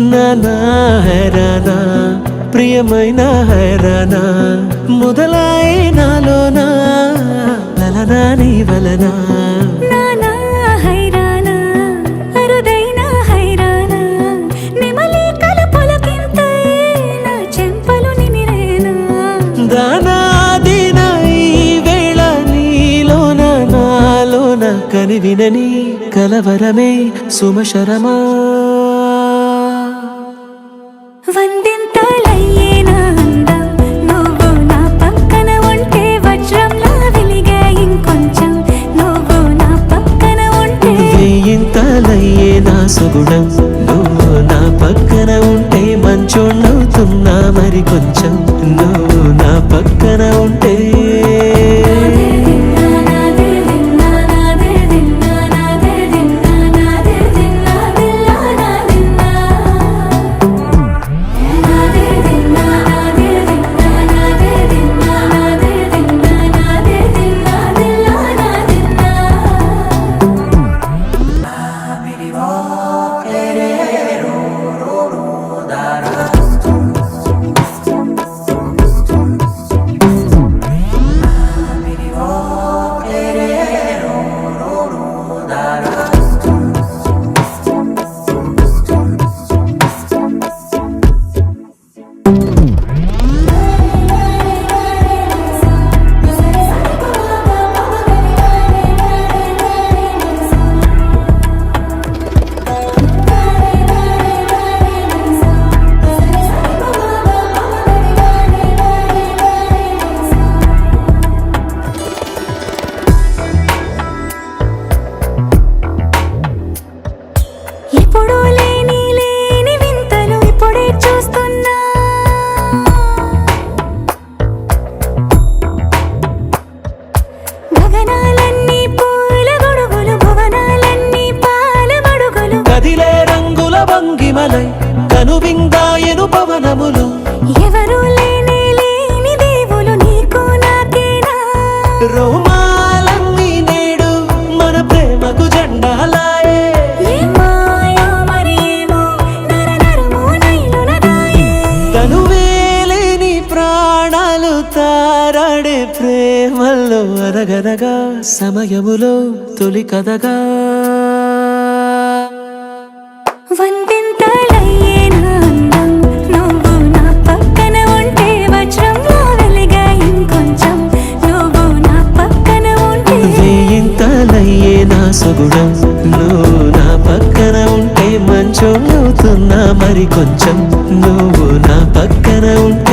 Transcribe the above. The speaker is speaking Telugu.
నానా హైరానా ప్రియమైన హైరానా మొదలాయి నాలోనా లలనా నీ వలనా నానా హైరానా అరుదైన హైరానా నెమలి కలుపులకింతై నా చెంపలు నిమిరేనా దానా దినా ఈ వేళ నీలోన నాలోన కనివినని కలవరమే సుమశరమా వందింతలయ్యేనా అందం నువ్వు నా పక్కన ఉంటే వజ్రంలా వెలిగే ఇంకొంచెం నువ్వు నా పక్కన ఉంటే వెయ్యింతలయ్యే నా సుగుణం నువ్వు నా పక్కన ఉంటే మంచోణ్ణవుతున్నా మరి కొంచెం నువ్వు నా పక్కన ఉంటే ఎప్పుడూ లేని వింతలు ఇప్పుడే చూస్తున్నా గగనాలన్నీ పూల గొడుగులు భువనాలన్నీ పాల మడుగులు కదిలే రంగుల భంగిమలై కనువిందాయను పవనములు ఎవరూ లేని దేవులు నీకు నాకేనా రోమాలన్నీ నేడు మన ప్రేమకు జెండాలాయే తనువేలేని ప్రాణాలు తారాడే ప్రేమల్లో అరగనగా సమయములో తొలి కథగా వందింతలయ్యేనా అందం నువ్వు నా పక్కన ఉంటే వజ్రంలా వెలిగే ఇంకొంచెం నువ్వు నా పక్కన ఉంటే వెయ్యింతలయ్యే నా సుగుణం నువ్వు నా పక్కన ఉంటే మంచోణ్ణవుతున్నా మరి కొంచెం నువ్వు నా పక్కన ఉంటే